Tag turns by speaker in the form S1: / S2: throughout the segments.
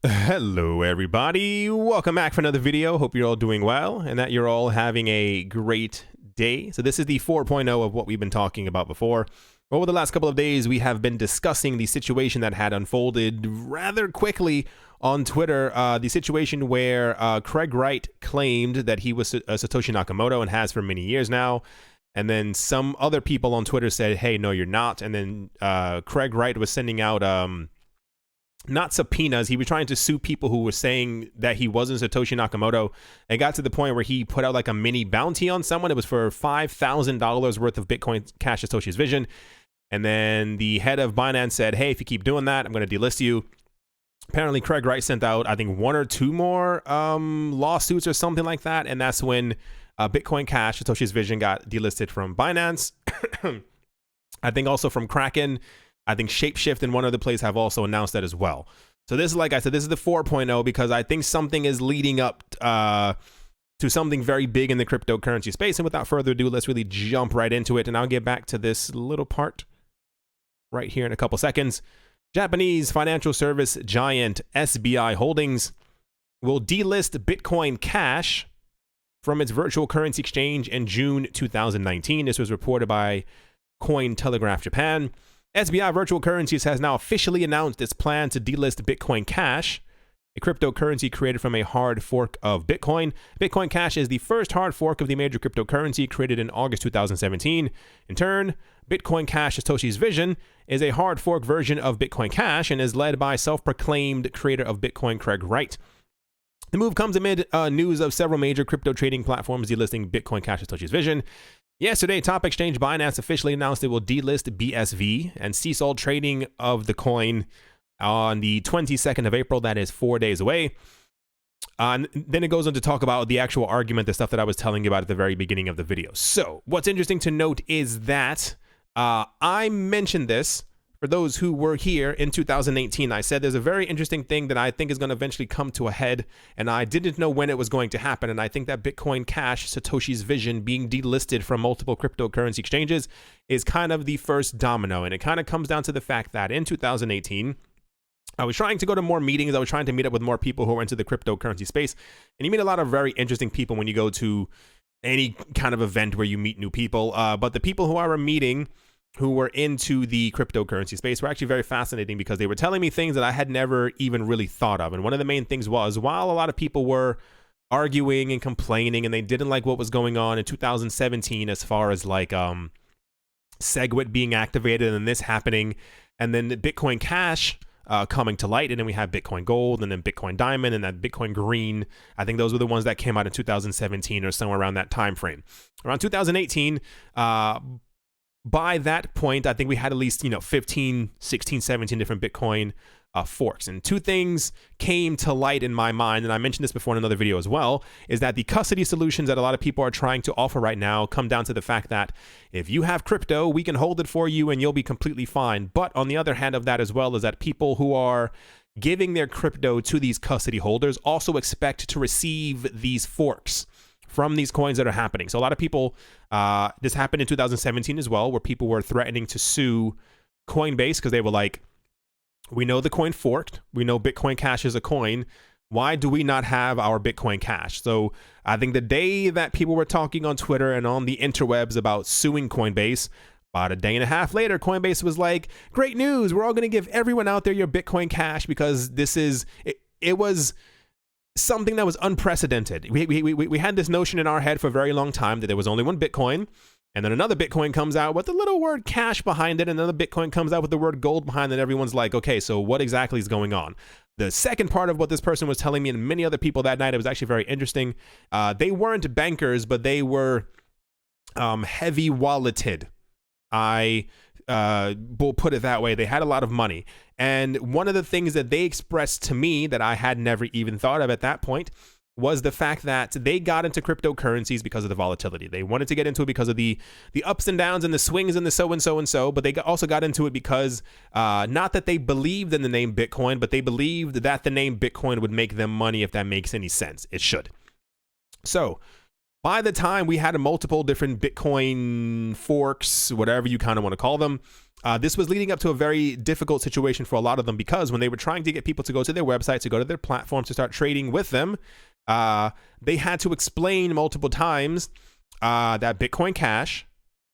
S1: Hello everybody, welcome back for another video. Hope you're all doing well and that you're all having a great day. So this is the 4.0 of what we've been talking about before. Over the last couple of days, we have been discussing the situation that had unfolded rather quickly on Twitter. The situation where Craig Wright claimed that he was Satoshi Nakamoto and has for many years now. And then some other people on Twitter said, hey, no, you're not. And then Craig Wright was sending out not subpoenas. He was trying to sue people who were saying that he wasn't Satoshi Nakamoto. It got to the point where he put out like a mini bounty on someone. It was for $5,000 worth of Bitcoin Cash Satoshi's Vision. And then the head of Binance said, hey, if you keep doing that, I'm going to delist you. Apparently, Craig Wright sent out, I think, 1 or 2 more lawsuits or something like that. And that's when Bitcoin Cash Satoshi's Vision got delisted from Binance. I think also from Kraken. I think Shapeshift and one other place have also announced that as well. So this is, like I said, this is the 4.0 because I think something is leading up to something very big in the cryptocurrency space. And without further ado, let's really jump right into it. And I'll get back to this little part right here in a couple seconds. Japanese financial service giant SBI Holdings will delist Bitcoin Cash from its virtual currency exchange in June 2019. This was reported by Cointelegraph Japan. SBI Virtual Currencies has now officially announced its plan to delist Bitcoin Cash, a cryptocurrency created from a hard fork of Bitcoin. Bitcoin Cash is the first hard fork of the major cryptocurrency created in August 2017. In turn, Bitcoin Cash Satoshi's Vision is a hard fork version of Bitcoin Cash and is led by self-proclaimed creator of Bitcoin, Craig Wright. The move comes amid news of several major crypto trading platforms delisting Bitcoin Cash Satoshi's Vision. Yesterday, top exchange Binance officially announced it will delist BSV and cease all trading of the coin on the 22nd of April. That is 4 days away. And then it goes on to talk about the actual argument, the stuff that I was telling you about at the very beginning of the video. So what's interesting to note is that I mentioned this for those who were here in 2018. I said there's a very interesting thing that I think is going to eventually come to a head, and I didn't know when it was going to happen. And I think that Bitcoin Cash Satoshi's Vision being delisted from multiple cryptocurrency exchanges is kind of the first domino. And it kind of comes down to the fact that in 2018, I was trying to go to more meetings. I was trying to meet up with more people who are into the cryptocurrency space. And you meet a lot of very interesting people when you go to any kind of event where you meet new people. But the people who I were meeting who were into the cryptocurrency space were actually very fascinating because they were telling me things that I had never even really thought of. And one of the main things was, while a lot of people were arguing and complaining and they didn't like what was going on in 2017 as far as like SegWit being activated and this happening, and then the Bitcoin Cash coming to light, and then we have Bitcoin Gold and then Bitcoin Diamond and then Bitcoin Green. I think those were the ones that came out in 2017 or somewhere around that time frame. Around 2018, by that point, I think we had at least, 15, 16, 17 different Bitcoin forks. And 2 things came to light in my mind, and I mentioned this before in another video as well, is that the custody solutions that a lot of people are trying to offer right now come down to the fact that if you have crypto, we can hold it for you and you'll be completely fine. But on the other hand of that as well is that people who are giving their crypto to these custody holders also expect to receive these forks from these coins that are happening. So a lot of people, this happened in 2017 as well, where people were threatening to sue Coinbase because they were like, we know the coin forked. We know Bitcoin Cash is a coin. Why do we not have our Bitcoin Cash? So I think the day that people were talking on Twitter and on the interwebs about suing Coinbase, about a day and a half later, Coinbase was like, great news. We're all going to give everyone out there your Bitcoin Cash because this is, it was something that was unprecedented. We had this notion in our head for a very long time that there was only one Bitcoin, and then another Bitcoin comes out with the little word cash behind it, and another Bitcoin comes out with the word gold behind it, and everyone's like, okay, so what exactly is going on? The second part of what this person was telling me and many other people that night, it was actually very interesting. They weren't bankers, but they were heavy walleted. We'll put it that way. They had a lot of money. And one of the things that they expressed to me that I had never even thought of at that point was the fact that they got into cryptocurrencies because of the volatility. They wanted to get into it because of the ups and downs and the swings and the so and so and so, but they also got into it because not that they believed in the name Bitcoin, but they believed that the name Bitcoin would make them money, if that makes any sense. It should. So by the time we had multiple different Bitcoin forks, whatever you kind of want to call them, This was leading up to a very difficult situation for a lot of them, because when they were trying to get people to go to their websites, to go to their platforms, to start trading with them, they had to explain multiple times that Bitcoin Cash,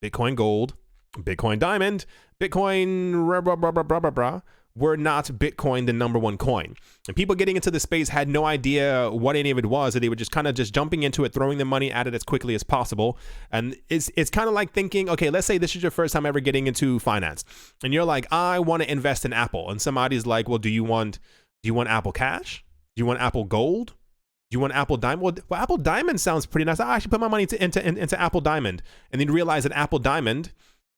S1: Bitcoin Gold, Bitcoin Diamond, Bitcoin were not Bitcoin, the number one coin. And people getting into the space had no idea what any of it was, and they were just kind of just jumping into it, throwing their money at it as quickly as possible. And it's kind of like thinking, okay, let's say this is your first time ever getting into finance, and you're like, I want to invest in Apple, and somebody's like, well, do you want Apple Cash? Do you want Apple Gold? Do you want Apple Diamond? Well, Apple Diamond sounds pretty nice. I should put my money into Apple Diamond, and then realize that Apple Diamond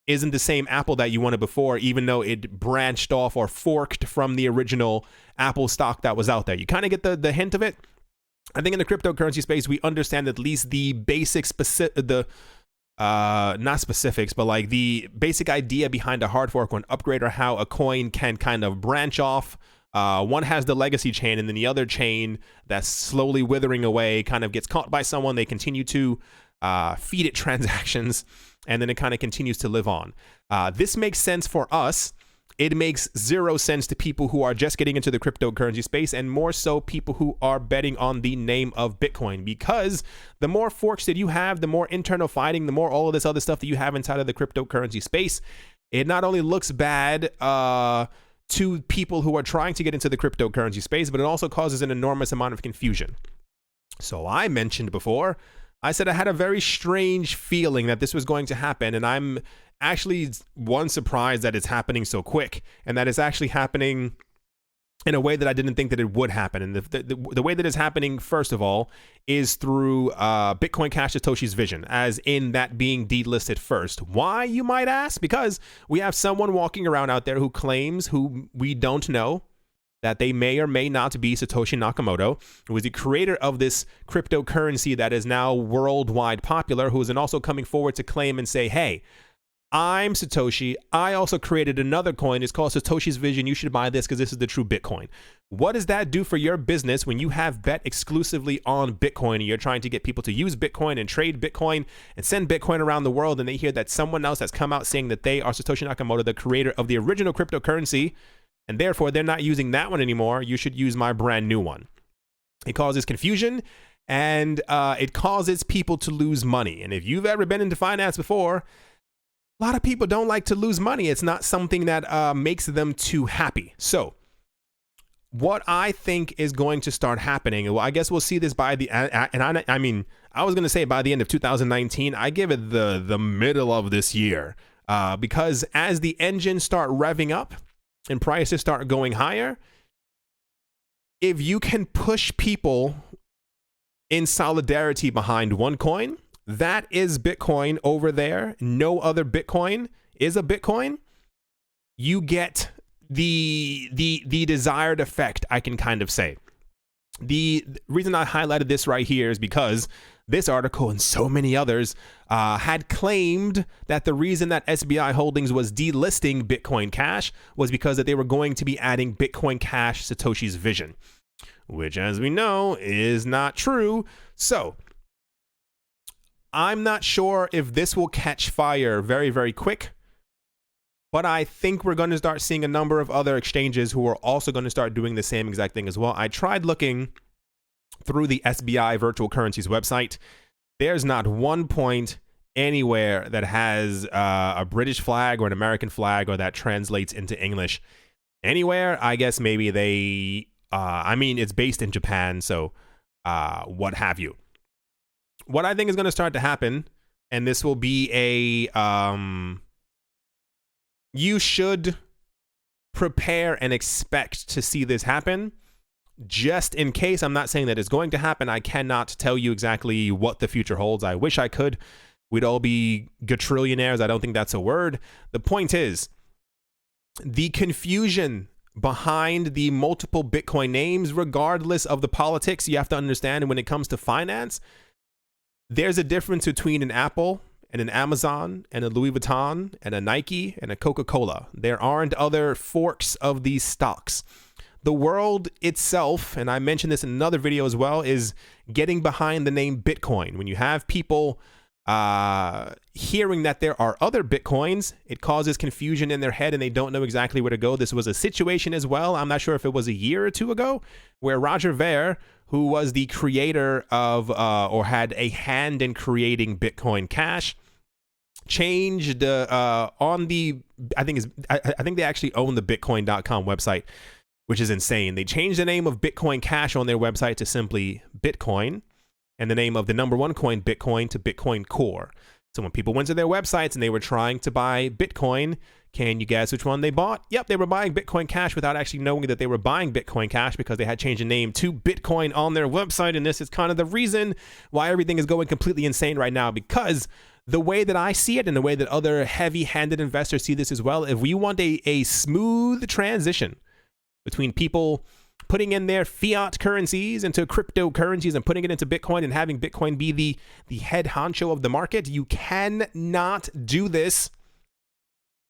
S1: isn't the same Apple that you wanted before, even though it branched off or forked from the original Apple stock that was out there. You kind of get the hint of it. I think in the cryptocurrency space, we understand at least the basic not specifics, but like the basic idea behind a hard fork or an upgrade, or how a coin can kind of branch off. One has the legacy chain, and then the other chain that's slowly withering away kind of gets caught by someone. They continue to feed it transactions, and then it kind of continues to live on. This makes sense for us. It makes zero sense to people who are just getting into the cryptocurrency space, and more so people who are betting on the name of Bitcoin, because the more forks that you have, the more internal fighting, the more all of this other stuff that you have inside of the cryptocurrency space, it not only looks bad to people who are trying to get into the cryptocurrency space, but it also causes an enormous amount of confusion. So I mentioned before, I said I had a very strange feeling that this was going to happen, and I'm actually surprised that it's happening so quick, and that it's actually happening in a way that I didn't think that it would happen. And the way that it's happening, first of all, is through Bitcoin Cash Satoshi's vision, as in that being delisted first. Why, you might ask? Because we have someone walking around out there who claims, who we don't know, that they may or may not be Satoshi Nakamoto, who is the creator of this cryptocurrency that is now worldwide popular, who is then also coming forward to claim and say, hey, I'm Satoshi. I also created another coin. It's called Satoshi's Vision. You should buy this because this is the true Bitcoin. What does that do for your business when you have bet exclusively on Bitcoin, and you're trying to get people to use Bitcoin and trade Bitcoin and send Bitcoin around the world, and they hear that someone else has come out saying that they are Satoshi Nakamoto, the creator of the original cryptocurrency, and therefore they're not using that one anymore? You should use my brand new one. It causes confusion, and it causes people to lose money. And if you've ever been into finance before, a lot of people don't like to lose money. It's not something that makes them too happy. So what I think is going to start happening, well, I guess we'll see this by the, and I mean, I was going to say by the end of 2019, I give it the middle of this year, because as the engines start revving up and prices start going higher, if you can push people in solidarity behind one coin, that is Bitcoin over there. No other Bitcoin is a Bitcoin. You get the desired effect, I can kind of say. The reason I highlighted this right here is because this article and so many others had claimed that the reason that SBI Holdings was delisting Bitcoin Cash was because that they were going to be adding Bitcoin Cash Satoshi's Vision, which, as we know, is not true. So I'm not sure if this will catch fire very, very quick, but I think we're going to start seeing a number of other exchanges who are also going to start doing the same exact thing as well. I tried looking through the SBI Virtual Currencies website. There's not one point anywhere that has a British flag or an American flag or that translates into English. Anywhere, I guess maybe they, I mean, it's based in Japan, so what have you. What I think is going to start to happen, and this will be a, you should prepare and expect to see this happen. Just in case, I'm not saying that it's going to happen. I cannot tell you exactly what the future holds. I wish I could. We'd all be gatrillionaires. I don't think that's a word. The point is, the confusion behind the multiple Bitcoin names, regardless of the politics, you have to understand when it comes to finance, there's a difference between an Apple and an Amazon and a Louis Vuitton and a Nike and a Coca-Cola. There aren't other forks of these stocks. The world itself, and I mentioned this in another video as well, is getting behind the name Bitcoin. When you have people hearing that there are other Bitcoins, it causes confusion in their head and they don't know exactly where to go. This was a situation as well. I'm not sure if it was a year or two ago, where Roger Ver, who was the creator of or had a hand in creating Bitcoin Cash, changed on the I think they actually own the Bitcoin.com website, which is insane. They changed the name of Bitcoin Cash on their website to simply Bitcoin, and the name of the #1 coin, Bitcoin, to Bitcoin Core. So when people went to their websites and they were trying to buy Bitcoin, can you guess which one they bought? Yep, they were buying Bitcoin Cash without actually knowing that they were buying Bitcoin Cash, because they had changed the name to Bitcoin on their website. And this is kind of the reason why everything is going completely insane right now, because the way that I see it and the way that other heavy-handed investors see this as well, if we want a smooth transition between people putting in their fiat currencies into cryptocurrencies and putting it into Bitcoin and having Bitcoin be the head honcho of the market, you cannot do this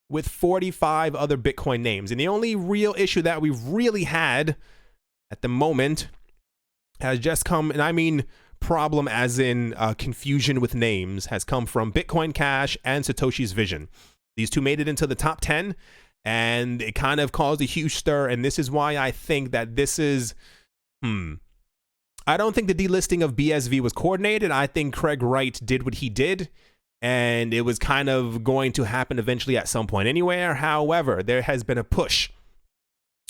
S1: with 45 other Bitcoin names. And the only real issue that we've really had at the moment has just come, and I mean problem as in confusion with names, has come from Bitcoin Cash and Satoshi's Vision. These two made it into the top 10. And it kind of caused a huge stir, and this is why I think that this is, I don't think the delisting of BSV was coordinated. I think Craig Wright did what he did, and it was kind of going to happen eventually at some point anywhere. However, there has been a push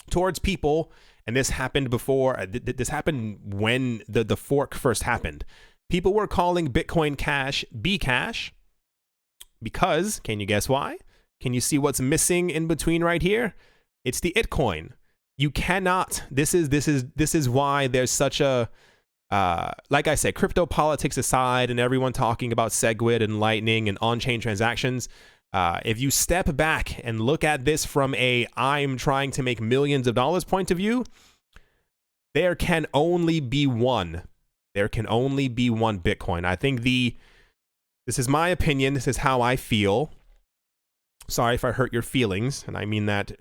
S1: towards people, and this happened before, this happened when the fork first happened. People were calling Bitcoin Cash Bcash because, can you guess why? Can you see what's missing in between right here? It's the Itcoin. You cannot. This is why there's such a like I said, crypto politics aside, and everyone talking about SegWit and Lightning and on-chain transactions. If you step back and look at this from a I'm trying to make millions of dollars point of view, there can only be one. There can only be one Bitcoin. I think this is my opinion. This is how I feel. Sorry if I hurt your feelings, and I mean that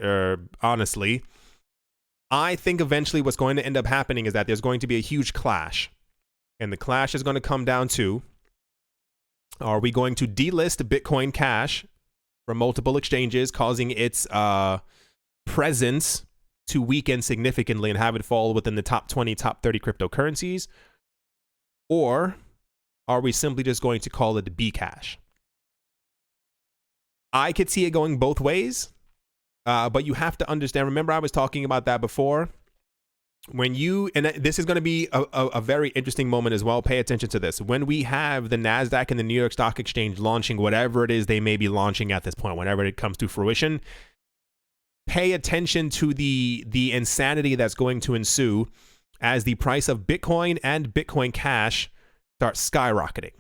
S1: honestly. I think eventually what's going to end up happening is that there's going to be a huge clash. And the clash is going to come down to, are we going to delist Bitcoin Cash from multiple exchanges, causing its presence to weaken significantly and have it fall within the top 20, top 30 cryptocurrencies? Or are we simply just going to call it Bcash? I could see it going both ways, but you have to understand. Remember, I was talking about that before. When you, and this is going to be a very interesting moment as well. Pay attention to this. When we have the NASDAQ and the New York Stock Exchange launching whatever it is they may be launching at this point, whenever it comes to fruition, pay attention to the insanity that's going to ensue as the price of Bitcoin and Bitcoin Cash starts skyrocketing.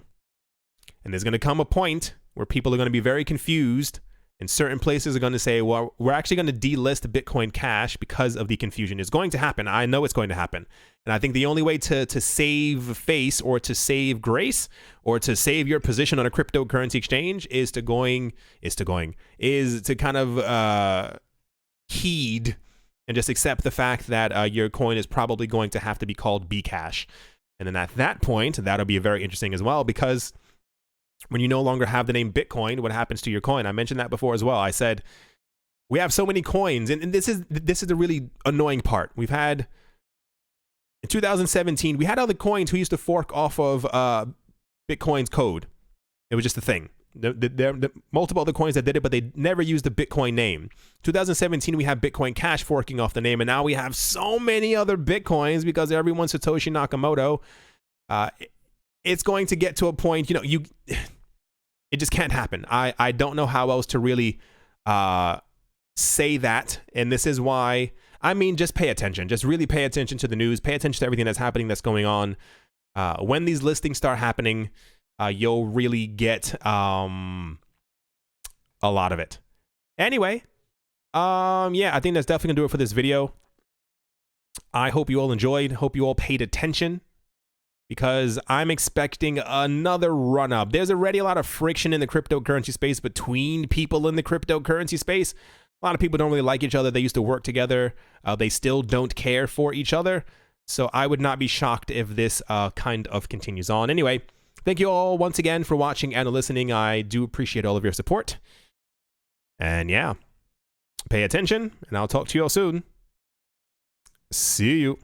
S1: And there's going to come a point where people are going to be very confused, and certain places are going to say, well, we're actually going to delist Bitcoin Cash because of the confusion. It's going to happen. I know it's going to happen. And I think the only way to save face, or to save grace, or to save your position on a cryptocurrency exchange is to kind of heed and just accept the fact that your coin is probably going to have to be called Bcash. And then at that point, that'll be very interesting as well, because when you no longer have the name Bitcoin, what happens to your coin? I mentioned that before as well. I said, we have so many coins, and this is the really annoying part. We've had, in 2017, we had other coins who used to fork off of Bitcoin's code. It was just a thing. There are multiple other coins that did it, but they never used the Bitcoin name. 2017, we have Bitcoin Cash forking off the name, and now we have so many other Bitcoins because everyone's Satoshi Nakamoto. It's going to get to a point, it just can't happen. I don't know how else to really say that. And this is why, just pay attention. Just really pay attention to the news. Pay attention to everything that's happening, that's going on. When these listings start happening, you'll really get a lot of it. Anyway, I think that's definitely going to do it for this video. I hope you all enjoyed. Hope you all paid attention, because I'm expecting another run-up. There's already a lot of friction in the cryptocurrency space between people in the cryptocurrency space. A lot of people don't really like each other. They used to work together. They still don't care for each other. So I would not be shocked if this kind of continues on. Anyway, Thank you all once again for watching and listening. I do appreciate all of your support. And yeah, pay attention, and I'll talk to you all soon. See you.